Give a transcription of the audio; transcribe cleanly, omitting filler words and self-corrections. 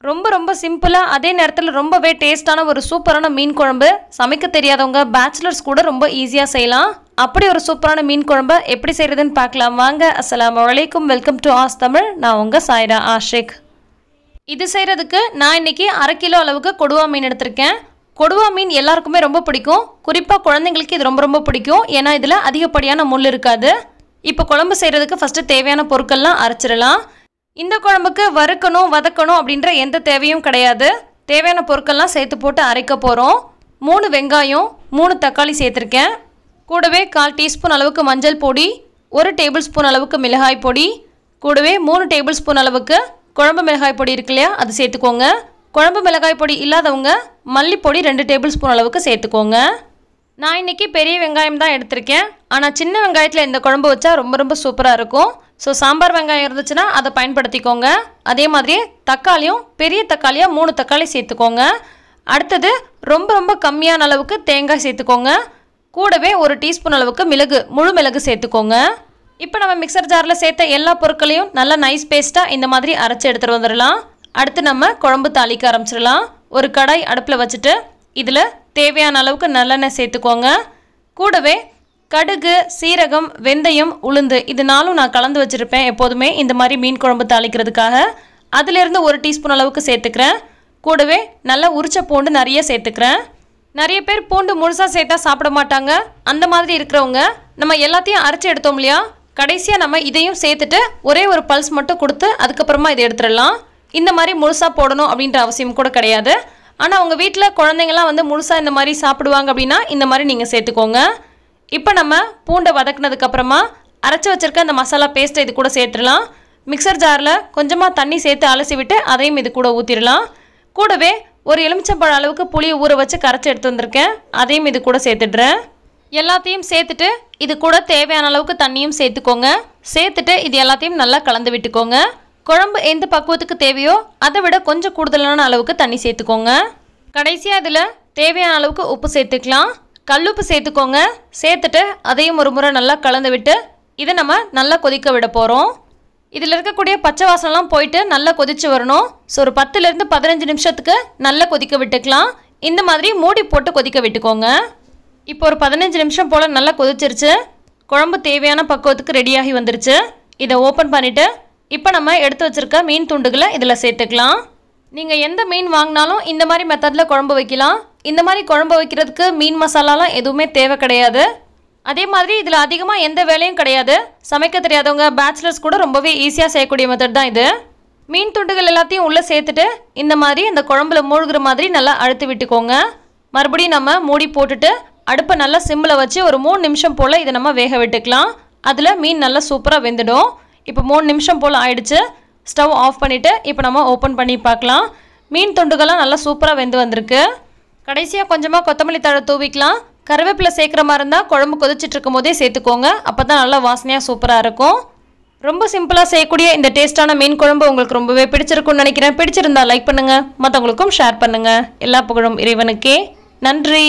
ரொம்ப ரொம்ப சிம்பிளாக அதே நேரத்தில் ரொம்பவே டேஸ்டான ஒரு சூப்பரான மீன் குழம்பு. சமைக்க தெரியாதவங்க பேச்சுலர்ஸ் கூட ரொம்ப ஈஸியாக செய்யலாம். அப்படி ஒரு சூப்பரான மீன் குழம்பு எப்படி செய்கிறதுன்னு பார்க்கலாம் வாங்க. அஸ்ஸலாமு அலைக்கும், வெல்கம் டு ஆஸ் தமிழ். நான் உங்கள் சாய்ரா ஆஷிக். இது செய்கிறதுக்கு நான் இன்றைக்கி 1/2 கிலோ அளவுக்கு கொடுவா மீன் எடுத்திருக்கேன். கொடுவா மீன் எல்லாருக்குமே ரொம்ப பிடிக்கும். குறிப்பாக குழந்தைங்களுக்கு இது ரொம்ப ரொம்ப பிடிக்கும். ஏன்னா இதில் அதிகப்படியான முள் இருக்காது. இப்போ குழம்பு செய்கிறதுக்கு ஃபஸ்ட்டு தேவையான பொருட்கள்லாம் அரைச்சிடலாம். இந்த குழம்புக்கு வறுக்கணும் வதக்கணும் அப்படின்ற எந்த தேவையும் கிடையாது. தேவையான பொருட்கள்லாம் சேர்த்து போட்டு அரைக்க போகிறோம். 3 வெங்காயம், 3 தக்காளி சேர்த்துருக்கேன். கூடவே 1/4 டீஸ்பூன் அளவுக்கு மஞ்சள் பொடி, 1 டேபிள் ஸ்பூன் அளவுக்கு மிளகாய் பொடி, கூடவே 3 டேபிள் ஸ்பூன் அளவுக்கு குழம்பு மிளகாய் பொடி இருக்கு இல்லையா, அது சேர்த்துக்கோங்க. குழம்பு மிளகாய் பொடி இல்லாதவங்க மல்லிப்பொடி 2 டேபிள் ஸ்பூன் அளவுக்கு சேர்த்துக்கோங்க. நான் இன்றைக்கி பெரிய வெங்காயம் தான் எடுத்திருக்கேன். ஆனால் சின்ன வெங்காயத்தில் இந்த குழம்பு வச்சா ரொம்ப ரொம்ப சூப்பராக இருக்கும். ஸோ சாம்பார் வெங்காயம் இருந்துச்சுன்னா அதை பயன்படுத்திக்கோங்க. அதே மாதிரி தக்காளியும் பெரிய தக்காளியாக 3 தக்காளி சேர்த்துக்கோங்க. அடுத்தது ரொம்ப ரொம்ப கம்மியான அளவுக்கு தேங்காய் சேர்த்துக்கோங்க. கூடவே 1 டீஸ்பூன் அளவுக்கு முழு மிளகு சேர்த்துக்கோங்க. இப்போ நம்ம மிக்சர் ஜாரில் சேர்த்த எல்லா பொருட்களையும் நல்லா நைஸ் பேஸ்ட்டாக இந்த மாதிரி அரைச்சி எடுத்துகிட்டு வந்துடலாம். அடுத்து நம்ம குழம்பு தாளிக்க ஆரம்பிச்சிடலாம். ஒரு கடாய் அடுப்பில் வச்சுட்டு இதில் தேவையான அளவுக்கு நல்லெண்ணெய் சேர்த்துக்கோங்க. கூடவே கடுகு, சீரகம், வெந்தயம், உளுந்து இது 4ம் நான் கலந்து வச்சுருப்பேன் எப்போதுமே இந்த மாதிரி மீன் குழம்பு தாளிக்கிறதுக்காக. அதிலிருந்து 1 டீஸ்பூன் அளவுக்கு சேர்த்துக்கிறேன். கூடவே நல்லா உரிச்ச பூண்டு நிறைய சேர்த்துக்கிறேன். நிறைய பேர் பூண்டு முழுசாக சேர்த்தா சாப்பிட மாட்டாங்க. அந்த மாதிரி இருக்கிறவங்க நம்ம எல்லாத்தையும் அரைச்சி எடுத்தோம் இல்லையா, கடைசியாக நம்ம இதையும் சேர்த்துட்டு ஒரே ஒரு பல்ஸ் மட்டும் கொடுத்து அதுக்கப்புறமா இதை எடுத்துடலாம். இந்த மாதிரி முழுசாக போடணும் அப்படின்ற அவசியம் கூட கிடையாது. ஆனால் உங்கள் வீட்டில் குழந்தைங்கள்லாம் முழுசாக இந்த மாதிரி சாப்பிடுவாங்க அப்படின்னா இந்த மாதிரி நீங்கள் சேர்த்துக்கோங்க. இப்போ நம்ம பூண்டை வதக்குனதுக்கப்புறமா அரைச்சி வச்சுருக்க அந்த மசாலா பேஸ்ட்டை இது கூட சேர்த்துடலாம். மிக்சர் ஜாரில் கொஞ்சமாக தண்ணி சேர்த்து அலசி விட்டு அதையும் இது கூட ஊற்றிடலாம். கூடவே ஒரு எலுமிச்சம்பழம் அளவுக்கு புளியை ஊற வச்சு கரைச்சி எடுத்து வந்திருக்கேன். அதையும் இது கூட சேர்த்துடுறேன். எல்லாத்தையும் சேர்த்துட்டு இது கூட தேவையான அளவுக்கு தண்ணியும் சேர்த்துக்கோங்க. சேர்த்துட்டு இது எல்லாத்தையும் நல்லா கலந்து விட்டுக்கோங்க. குழம்பு எந்த பக்குவத்துக்கு தேவையோ அதை விட கொஞ்சம் கூடுதலான அளவுக்கு தண்ணி சேர்த்துக்கோங்க. கடைசியாக இதில் தேவையான அளவுக்கு உப்பு சேர்த்துக்கலாம். கல்லுப்பு சேர்த்துக்கோங்க. சேர்த்துட்டு அதையும் ஒரு முறை நல்லா கலந்து விட்டு இதை நம்ம நல்லா கொதிக்க விட போகிறோம். இதில் இருக்கக்கூடிய பச்சை வாசனைலாம் போயிட்டு நல்லா கொதித்து வரணும். ஸோ ஒரு 10லேருந்து 15 நிமிஷத்துக்கு நல்லா கொதிக்க விட்டுக்கலாம். இந்த மாதிரி மூடி போட்டு கொதிக்க விட்டுக்கோங்க. இப்போ ஒரு 15 நிமிஷம் போல் நல்லா கொதிச்சிருச்சு. குழம்பு தேவையான பக்குவத்துக்கு ரெடியாகி வந்துருச்சு. இதை ஓப்பன் பண்ணிவிட்டு இப்போ நம்ம எடுத்து வச்சுருக்க மீன் துண்டுகளை இதில் சேர்த்துக்கலாம். நீங்கள் எந்த மீன் வாங்கினாலும் இந்த மாதிரி மெத்தடில் குழம்பு வைக்கலாம். இந்த மாதிரி குழம்பு வைக்கிறதுக்கு மீன் மசாலாலாம் எதுவுமே தேவை கிடையாது. அதே மாதிரி இதில் அதிகமாக எந்த வேலையும் கிடையாது. சமைக்க தெரியாதவங்க பேச்சுலர்ஸ் கூட ரொம்பவே ஈஸியாக செய்யக்கூடிய மெத்தட் தான் இது. மீன் துண்டுகள் எல்லாத்தையும் உள்ளே சேர்த்துட்டு இந்த மாதிரி இந்த குழம்புல மூழ்கிற மாதிரி நல்லா அழுத்தி விட்டுக்கோங்க. மறுபடியும் நம்ம மூடி போட்டுட்டு அடுப்பை நல்லா சிம்மில் வச்சு ஒரு 3 நிமிஷம் போல் இதை நம்ம வேக விட்டுக்கலாம். அதில் மீன் நல்லா சூப்பராக வெந்துடும். இப்போ 3 நிமிஷம் போல் ஆயிடுச்சு. ஸ்டவ் ஆஃப் பண்ணிவிட்டு இப்போ நம்ம ஓப்பன் பண்ணி பார்க்கலாம். மீன் துண்டுகள்லாம் நல்லா சூப்பராக வெந்து வந்திருக்கு. கடைசியாக கொஞ்சமாக கொத்தமல்லி தழை தூவிக்கலாம். கருவேப்பிலை சேர்க்குற மாதிரி இருந்தால் குழம்பு கொதிச்சிட்டு இருக்கும் போதே சேர்த்துக்கோங்க. அப்போ தான் நல்லா வாசனையாக சூப்பராக இருக்கும். ரொம்ப சிம்பிளாக செய்யக்கூடிய இந்த டேஸ்ட்டான மீன் குழம்பு உங்களுக்கு ரொம்பவே பிடிச்சிருக்குன்னு நினைக்கிறேன். பிடிச்சிருந்தா லைக் பண்ணுங்கள், மற்றவங்களுக்கும் ஷேர் பண்ணுங்கள். எல்லா புகழும் இறைவனுக்கே. நன்றி.